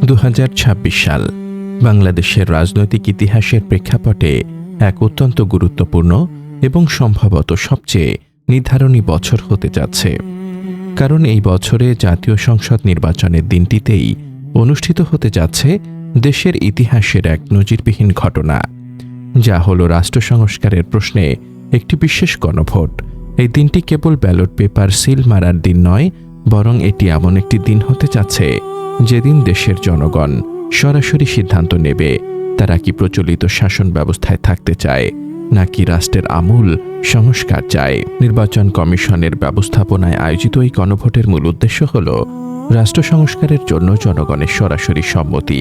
2026 সাল বাংলাদেশের রাজনৈতিক ইতিহাসের প্রেক্ষাপটে এক অত্যন্ত গুরুত্বপূর্ণ এবং সম্ভবত সবচেয়ে নির্ধারণী বছর হতে যাচ্ছে। কারণ এই বছরে জাতীয় সংসদ নির্বাচনের দিনটিতেই অনুষ্ঠিত হতে যাচ্ছে দেশের ইতিহাসের এক নজিরবিহীন ঘটনা, যা হল রাষ্ট্র সংস্কারের প্রশ্নে একটি বিশেষ গণভোট। এই দিনটি কেবল ব্যালট পেপার সিল মারার দিন নয়, বরং এটি এমন একটি দিন হতে যাচ্ছে যেদিন দেশের জনগণ সরাসরি সিদ্ধান্ত নেবে তারা কি প্রচলিত শাসন ব্যবস্থায় থাকতে চায় নাকি রাষ্ট্রের আমূল সংস্কার চায়। নির্বাচন কমিশনের ব্যবস্থাপনায় আয়োজিত এই গণভোটের মূল উদ্দেশ্য হল রাষ্ট্র সংস্কারের জন্য জনগণের সরাসরি সম্মতি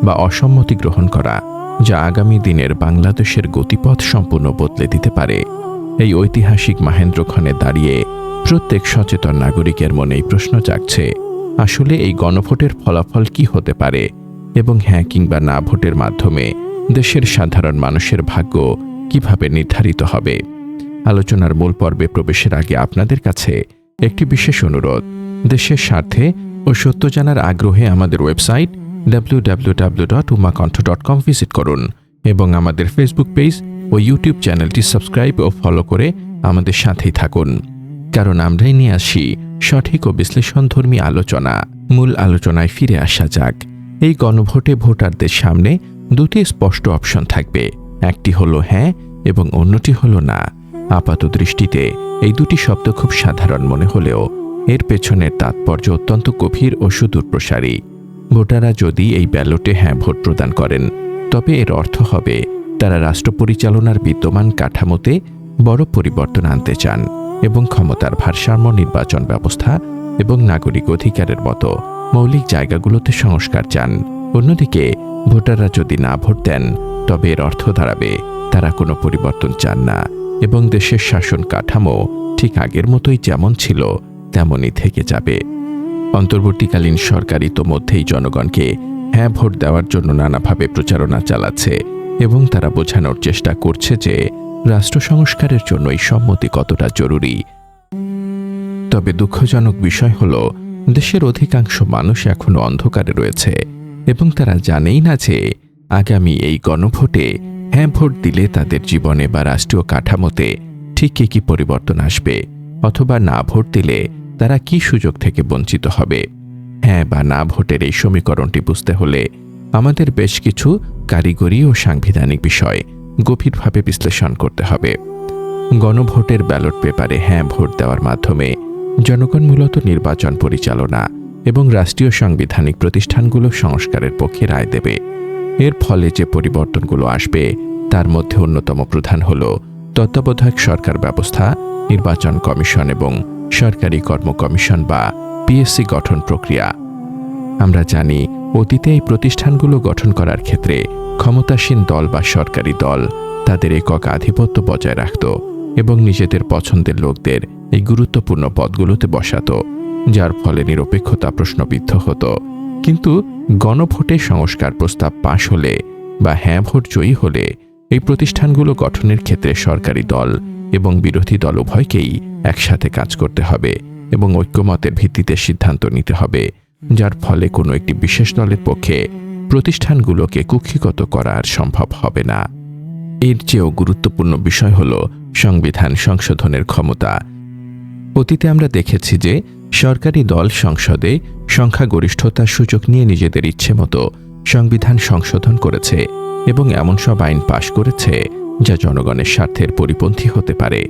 বা অসম্মতি গ্রহণ করা, যা আগামী দিনের বাংলাদেশের গতিপথ সম্পূর্ণ বদলে দিতে পারে। এই ঐতিহাসিক মাহেন্দ্রক্ষণে দাঁড়িয়ে প্রত্যেক সচেতন নাগরিকের মনেই প্রশ্ন জাগছে, আসলে এই গণভোটের ফলাফল কি হতে পারে এবং হ্যাঁ কিংবা না ভোটের মাধ্যমে দেশের সাধারণ মানুষের ভাগ্য কিভাবে নির্ধারিত হবে। আলোচনার মূল পর্বে প্রবেশের আগে আপনাদের কাছে একটি বিশেষ অনুরোধ। দেশের স্বার্থে ও সত্য জানার আগ্রহে আমাদের ওয়েবসাইট www.umakontho.com ভিজিট করুন এবং আমাদের ফেসবুক পেজ ও ইউটিউব চ্যানেলটি সাবস্ক্রাইব ও ফলো করে আমাদের সাথেই থাকুন, কারণ আমরাই নিয়ে আসি সঠিক ও বিশ্লেষণধর্মী আলোচনা। মূল আলোচনায় ফিরে আসা যাক। এই গণভোটে ভোটারদের সামনে দুটি স্পষ্ট অপশন থাকবে, একটি হলো হ্যাঁ এবং অন্যটি হলো না। আপাত দৃষ্টিতে এই দুটি শব্দ খুব সাধারণ মনে হলেও এর পেছনের তাৎপর্য অত্যন্ত গভীর ও সুদূরপ্রসারী। ভোটাররা যদি এই ব্যালটে হ্যাঁ ভোট প্রদান করেন, তবে এর অর্থ হবে তারা রাষ্ট্র পরিচালনার বিদ্যমান কাঠামোতে বড় পরিবর্তন আনতে চান এবং ক্ষমতার ভারসাম্য, নির্বাচন ব্যবস্থা এবং নাগরিক অধিকারের মতো মৌলিক জায়গাগুলোতে সংস্কার চান। অন্যদিকে ভোটাররা যদি না ভোট দেন, তবে এর অর্থ দাঁড়াবে তারা কোনো পরিবর্তন চান না এবং দেশের শাসন কাঠামো ঠিক আগের মতোই যেমন ছিল তেমনই থেকে যাবে। অন্তর্বর্তীকালীন সরকার ইতোমধ্যেই জনগণকে হ্যাঁ ভোট দেওয়ার জন্য নানাভাবে প্রচারণা চালাচ্ছে এবং তারা বোঝানোর চেষ্টা করছে যে রাষ্ট্র সংস্কারের জন্য এই সম্মতি কতটা জরুরি। তবে দুঃখজনক বিষয় হল, দেশের অধিকাংশ মানুষ এখনো অন্ধকারে রয়েছে এবং তারা জানেই না যে আগামী এই গণভোটে হ্যাঁ ভোট দিলে তাদের জীবনে বা রাষ্ট্রীয় কাঠামোতে ঠিক কি পরিবর্তন আসবে, অথবা না ভোট দিলে তারা কি সুযোগ থেকে বঞ্চিত হবে। হ্যাঁ বা না ভোটের এই সমীকরণটি বুঝতে হলে আমাদের বেশ কিছু কারিগরি ও সাংবিধানিক বিষয় গভীরভাবে বিশ্লেষণ করতে হবে। গণভোটের ব্যালট পেপারে হ্যাঁ ভোট দেওয়ার মাধ্যমে জনগণ মূলত নির্বাচন পরিচালনা এবং রাষ্ট্রীয় সাংবিধানিক প্রতিষ্ঠানগুলো সংস্কারের পক্ষে রায় দেবে। এর ফলে যে পরিবর্তনগুলো আসবে তার মধ্যে অন্যতম প্রধান হল তত্ত্বাবধায়ক সরকার ব্যবস্থা, নির্বাচন কমিশন এবং সরকারি কর্ম কমিশন বা পিএসসি গঠন প্রক্রিয়া। আমরা জানি অতীতে এই প্রতিষ্ঠানগুলো গঠন করার ক্ষেত্রে ক্ষমতাসীন দল বা সরকারি দল তাদের একক আধিপত্য বজায় রাখত এবং নিজেদের পছন্দের লোকদের এই গুরুত্বপূর্ণ পদগুলোতে বসাত, যার ফলে নিরপেক্ষতা প্রশ্নবিদ্ধ হতো। কিন্তু গণভোটে সংস্কার প্রস্তাব পাশ হলে বা হ্যাঁ ভোট জয়ী হলে এই প্রতিষ্ঠানগুলো গঠনের ক্ষেত্রে সরকারি দল এবং বিরোধী দল উভয়কেই একসাথে কাজ করতে হবে এবং ঐক্যমতের ভিত্তিতে সিদ্ধান্ত নিতে হবে, যার ফলে কোনো একটি বিশেষ দলের পক্ষে প্রতিষ্ঠানগুলোকে কুক্ষিগত করা আর সম্ভব হবে না। এর চেয়েও গুরুত্বপূর্ণ বিষয় হল সংবিধান সংশোধনের ক্ষমতা। অতীতে আমরা দেখেছি যে সরকারি দল সংসদে সংখ্যাগরিষ্ঠতার সুযোগ নিয়ে নিজেদের ইচ্ছে মতো সংবিধান সংশোধন করেছে এবং এমন সব আইন পাশ করেছে যা জনগণের স্বার্থের পরিপন্থী হতে পারে।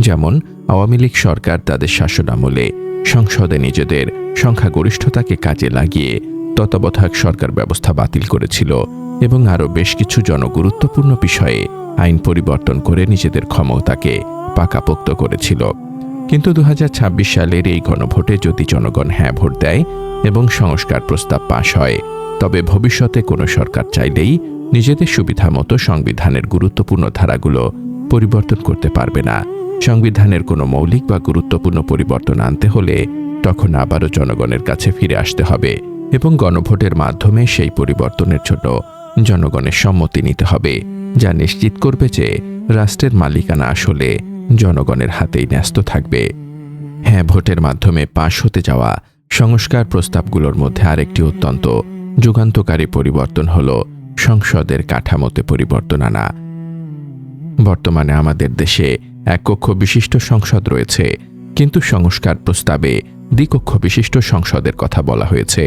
যেমন আওয়ামী লীগ সরকার তাদের শাসনামলে সংসদে নিজেদের সংখ্যাগরিষ্ঠতাকে কাজে লাগিয়ে তত্ত্বাবধায়ক সরকার ব্যবস্থা বাতিল করেছিল এবং আরও বেশ কিছু জনগুরুত্বপূর্ণ বিষয়ে আইন পরিবর্তন করে নিজেদের ক্ষমতাকে পাকাপোক্ত করেছিল। কিন্তু 2026 সালের এই গণভোটে যদি জনগণ হ্যাঁ ভোট দেয় এবং সংস্কার প্রস্তাব পাশ হয়, তবে ভবিষ্যতে কোনো সরকার চাইলেই নিজেদের সুবিধা মতো সংবিধানের গুরুত্বপূর্ণ ধারাগুলো পরিবর্তন করতে পারবে না। সংবিধানের কোনো মৌলিক বা গুরুত্বপূর্ণ পরিবর্তন আনতে হলে তখন আবারও জনগণের কাছে ফিরে আসতে হবে এবং গণভোটের মাধ্যমে সেই পরিবর্তনের জন্য জনগণের সম্মতি নিতে হবে, যা নিশ্চিত করবে যে রাষ্ট্রের মালিকানা আসলে জনগণের হাতেই ন্যস্ত থাকবে। হ্যাঁ ভোটের মাধ্যমে পাশ হতে যাওয়া সংস্কার প্রস্তাবগুলোর মধ্যে আরেকটি অত্যন্ত যুগান্তকারী পরিবর্তন হল সংসদের কাঠামোতে পরিবর্তন আনা। বর্তমানে আমাদের দেশে এক কক্ষ বিশিষ্ট সংসদ রয়েছে, কিন্তু সংস্কার প্রস্তাবে দ্বিকক্ষ বিশিষ্ট সংসদের কথা বলা হয়েছে।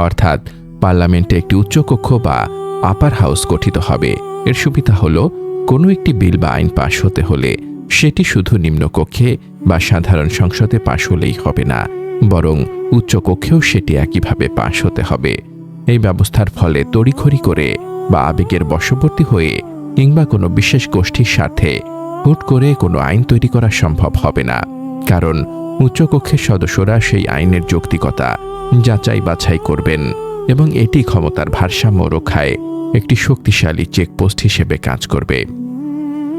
অর্থাৎ পার্লামেন্টে একটি উচ্চকক্ষ বা আপার হাউস গঠিত হবে। এর সুবিধা হল কোনো একটি বিল বা আইন পাশ হতে হলে সেটি শুধু নিম্নকক্ষে বা সাধারণ সংসদে পাশ হলেই হবে না, বরং উচ্চকক্ষেও সেটি একইভাবে পাশ হতে হবে। এই ব্যবস্থার ফলে তড়িঘড়ি করে বা আবেগের বশবর্তী হয়ে কিংবা কোনো বিশেষ গোষ্ঠীর স্বার্থে হুট করে কোনো আইন তৈরি করা সম্ভব হবে না, কারণ উচ্চকক্ষের সদস্যরা সেই আইনের যৌক্তিকতা যাচাই বাছাই করবেন এবং এটি ক্ষমতার ভারসাম্য রক্ষায় একটি শক্তিশালী চেকপোস্ট হিসেবে কাজ করবে।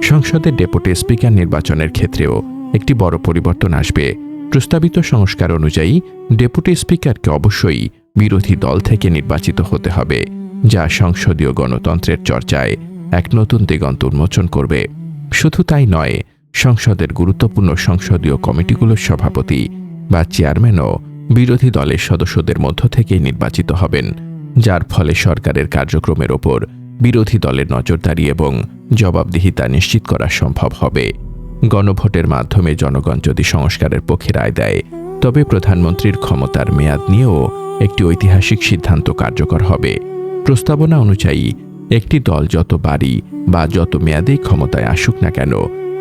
সংসদের ডেপুটি স্পিকার নির্বাচনের ক্ষেত্রেও একটি বড় পরিবর্তন আসবে। প্রস্তাবিত সংস্কার অনুযায়ী ডেপুটি স্পিকারকে অবশ্যই বিরোধী দল থেকে নির্বাচিত হতে হবে, যা সংসদীয় গণতন্ত্রের চর্চায় এক নতুন দিগন্ত উন্মোচন করবে। শুধু তাই নয়, সংসদের গুরুত্বপূর্ণ সংসদীয় কমিটিগুলোর সভাপতি বা চেয়ারম্যানও বিরোধী দলের সদস্যদের মধ্য থেকেই নির্বাচিত হবেন, যার ফলে সরকারের কার্যক্রমের ওপর বিরোধী দলের নজরদারি এবং জবাবদিহিতা নিশ্চিত করা সম্ভব হবে। গণভোটের মাধ্যমে জনগণ যদি সংস্কারের পক্ষে রায় দেয়, তবে প্রধানমন্ত্রীর ক্ষমতার মেয়াদ নিয়েও একটি ঐতিহাসিক সিদ্ধান্ত কার্যকর হবে। প্রস্তাবনা অনুযায়ী একটি দল যত বাড়ি বা যত মেয়াদেই ক্ষমতায় আসুক না কেন,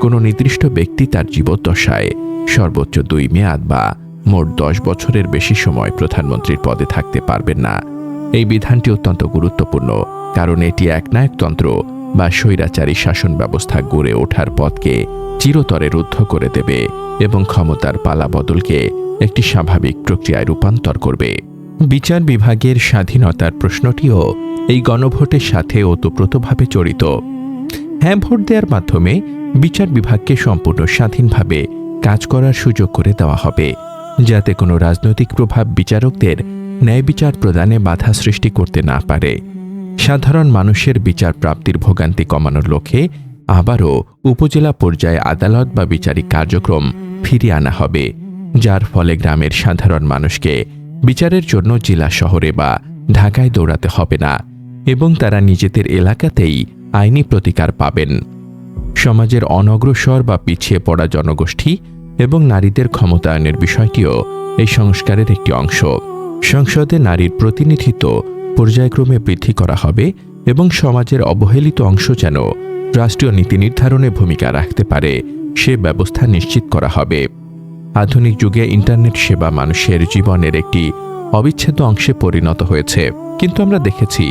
কোনো নির্দিষ্ট ব্যক্তি তার জীবদ্দশায় সর্বোচ্চ 2 মেয়াদ বা মোট 10 বছরের বেশি সময় প্রধানমন্ত্রীর পদে থাকতে পারবেন না। এই বিধানটি অত্যন্ত গুরুত্বপূর্ণ, কারণ এটি একনায়কতন্ত্র বা স্বৈরাচারী শাসন ব্যবস্থা গড়ে ওঠার পথকে চিরতরে রুদ্ধ করে দেবে এবং ক্ষমতার পালাবদলকে একটি স্বাভাবিক প্রক্রিয়ায় রূপান্তর করবে। বিচার বিভাগের স্বাধীনতার প্রশ্নটিও এই গণভোটের সাথে ওতপ্রোতভাবে জড়িত। হ্যাঁ ভোট দেওয়ার মাধ্যমে বিচার বিভাগকে সম্পূর্ণ স্বাধীনভাবে কাজ করার সুযোগ করে দেওয়া হবে, যাতে কোনো রাজনৈতিক প্রভাব বিচারকদের ন্যায় বিচার প্রদানে বাধা সৃষ্টি করতে না পারে। সাধারণ মানুষের বিচার প্রাপ্তির ভোগান্তি কমানোর লক্ষ্যে আবারও উপজেলা পর্যায়ে আদালত বা বিচারিক কার্যক্রম ফিরিয়ে আনা হবে, যার ফলে গ্রামের সাধারণ মানুষকে বিচারের জন্য জেলা শহরে বা ঢাকায় দৌড়াতে হবে না এবং তারা নিজেদের এলাকাতেই আইনি প্রতিকার পাবেন। সমাজের অনগ্রসর বা পিছিয়ে পড়া জনগোষ্ঠী এবং নারীদের ক্ষমতায়নের বিষয়টিও এই সংস্কারের একটি অংশ। সংসদে নারীর প্রতিনিধিত্ব পর্যায়ক্রমে বৃদ্ধি করা হবে এবং সমাজের অবহেলিত অংশ যেন রাষ্ট্রীয় নীতি নির্ধারণে ভূমিকা রাখতে পারে সে ব্যবস্থা নিশ্চিত করা হবে। আধুনিক যুগে ইন্টারনেট সেবা মানুষের জীবনের একটি অবিচ্ছেদ্য অংশে পরিণত হয়েছে, কিন্তু আমরা দেখেছি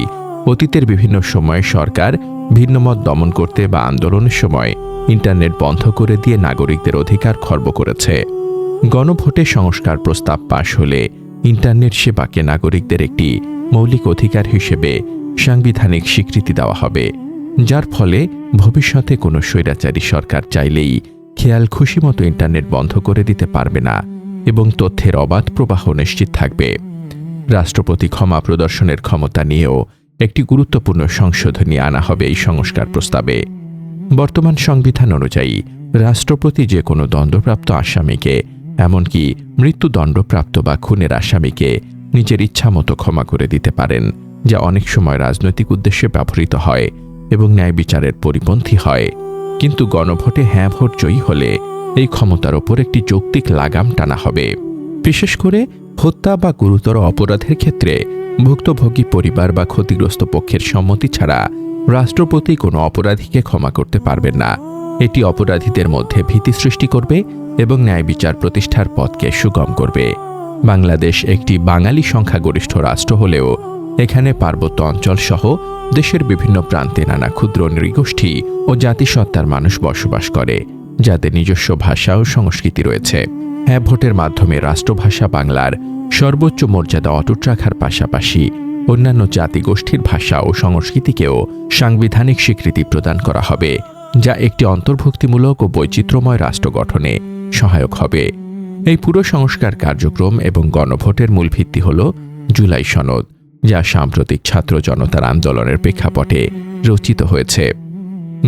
অতীতের বিভিন্ন সময়ে সরকার ভিন্নমত দমন করতে বা আন্দোলনের সময় ইন্টারনেট বন্ধ করে দিয়ে নাগরিকদের অধিকার খর্ব করেছে। গণভোটে সংস্কার প্রস্তাব পাশ হলে ইন্টারনেট সেবাকে নাগরিকদের একটি মৌলিক অধিকার হিসেবে সাংবিধানিক স্বীকৃতি দেওয়া হবে, যার ফলে ভবিষ্যতে কোনো স্বৈরাচারী সরকার চাইলেই খেয়াল খুশি মতো ইন্টারনেট বন্ধ করে দিতে পারবে না এবং তথ্যের অবাধ প্রবাহ নিশ্চিত থাকবে। রাষ্ট্রপতি ক্ষমা প্রদর্শনের ক্ষমতা নিয়েও একটি গুরুত্বপূর্ণ সংশোধনী আনা হবে এই সংস্কার প্রস্তাবে। বর্তমান সংবিধান অনুযায়ী রাষ্ট্রপতি যে কোনো দণ্ডপ্রাপ্ত আসামিকে, এমনকি মৃত্যুদণ্ডপ্রাপ্ত বা খুনের আসামিকে নিজের ইচ্ছামতো ক্ষমা করে দিতে পারেন, যা অনেক সময় রাজনৈতিক উদ্দেশ্যে ব্যবহৃত হয় এবং ন্যায় বিচারের পরিপন্থী হয়। কিন্তু গণভোটে হ্যাঁ ভোট জয়ী হলে এই ক্ষমতার ওপর একটি যৌক্তিক লাগাম টানা হবে। বিশেষ করে হত্যা বা গুরুতর অপরাধের ক্ষেত্রে ভুক্তভোগী পরিবার বা ক্ষতিগ্রস্ত পক্ষের সম্মতি ছাড়া রাষ্ট্রপতি কোনো অপরাধীকে ক্ষমা করতে পারবেন না। এটি অপরাধীদের মধ্যে ভীতি সৃষ্টি করবে এবং ন্যায় বিচার প্রতিষ্ঠার পথকে সুগম করবে। বাংলাদেশ একটি বাঙালি সংখ্যাগরিষ্ঠ রাষ্ট্র হলেও এখানে পার্বত্য অঞ্চল সহ দেশের বিভিন্ন প্রান্তে নানা ক্ষুদ্র নৃগোষ্ঠী ও জাতিসত্তার মানুষ বসবাস করে, যাদের নিজস্ব ভাষা ও সংস্কৃতি রয়েছে। হ্যাঁ ভোটের মাধ্যমে রাষ্ট্রভাষা বাংলার সর্বোচ্চ মর্যাদা অটুট রাখার পাশাপাশি অন্যান্য জাতিগোষ্ঠীর ভাষা ও সংস্কৃতিকেও সাংবিধানিক স্বীকৃতি প্রদান করা হবে, যা একটি অন্তর্ভুক্তিমূলক ও বৈচিত্র্যময় রাষ্ট্র গঠনে সহায়ক হবে। এই পুরো সংস্কার কার্যক্রম এবং গণভোটের মূল ভিত্তি হল জুলাই সনদ, যা সাম্প্রতিক ছাত্র জনতার আন্দোলনের প্রেক্ষাপটে রচিত হয়েছে।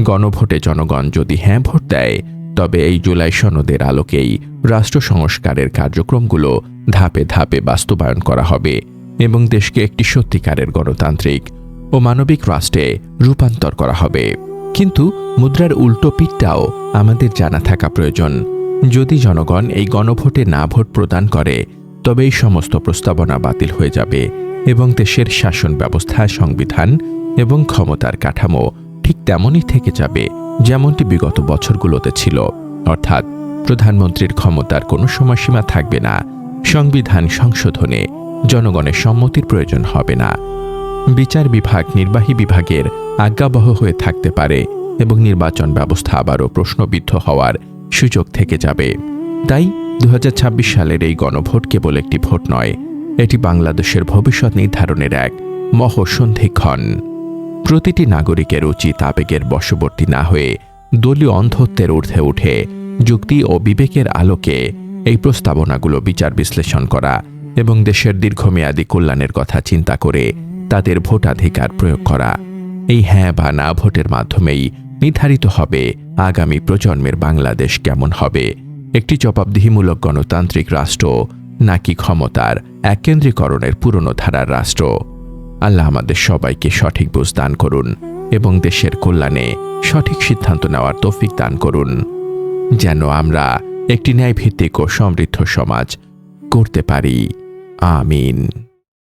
গণভোটে জনগণ যদি হ্যাঁ ভোট দেয়, তবে এই জুলাই সনদের আলোকেই রাষ্ট্র সংস্কারের কার্যক্রমগুলো ধাপে ধাপে বাস্তবায়ন করা হবে এবং দেশকে একটি সত্যিকারের গণতান্ত্রিক ও মানবিক রাষ্ট্রে রূপান্তর করা হবে। কিন্তু মুদ্রার উল্টো পিঠটাও আমাদের জানা থাকা প্রয়োজন। যদি জনগণ এই গণভোটে না ভোট প্রদান করে, তবে এই সমস্ত প্রস্তাবনা বাতিল হয়ে যাবে এবং দেশের শাসন ব্যবস্থা, সংবিধান এবং ক্ষমতার কাঠামো ঠিক তেমনই থেকে যাবে যেমনটি বিগত বছরগুলোতে ছিল। অর্থাৎ প্রধানমন্ত্রীর ক্ষমতার কোনো সময়সীমা থাকবে না, সংবিধান সংশোধনে জনগণের সম্মতির প্রয়োজন হবে না, বিচার বিভাগ নির্বাহী বিভাগের আজ্ঞাবহ হয়ে থাকতে পারে এবং নির্বাচন ব্যবস্থা আবারও প্রশ্নবিদ্ধ হওয়ার সুযোগ থেকে যাবে। তাই 2026 সালের এই গণভোট কেবল একটি ভোট নয়, এটি বাংলাদেশের ভবিষ্যৎ নির্ধারণের এক মহাসন্ধিক্ষণ। প্রতিটি নাগরিকের উচিত আবেগের বশবর্তী না হয়ে দলীয় অন্ধত্বের ঊর্ধ্বে উঠে যুক্তি ও বিবেকের আলোকে এই প্রস্তাবনাগুলো বিচার বিশ্লেষণ করা এবং দেশের দীর্ঘমেয়াদী কল্যাণের কথা চিন্তা করে তাদের ভোটাধিকার প্রয়োগ করা। এই হ্যাঁ বা না ভোটের মাধ্যমেই নির্ধারিত হবে আগামী প্রজন্মের বাংলাদেশ কেমন হবে, একটি জবাবদিহিমূলক গণতান্ত্রিক রাষ্ট্র নাকি ক্ষমতার এককেন্দ্রীকরণের পুরনো ধারার রাষ্ট্র। আল্লাহ আমাদের সবাইকে সঠিক বুঝ দান করুন এবং দেশের কল্যাণে সঠিক সিদ্ধান্ত নেওয়ার তৌফিক দান করুন, যেন আমরা একটি ন্যায়ভিত্তিক ও সমৃদ্ধ সমাজ করতে পারি। আমিন।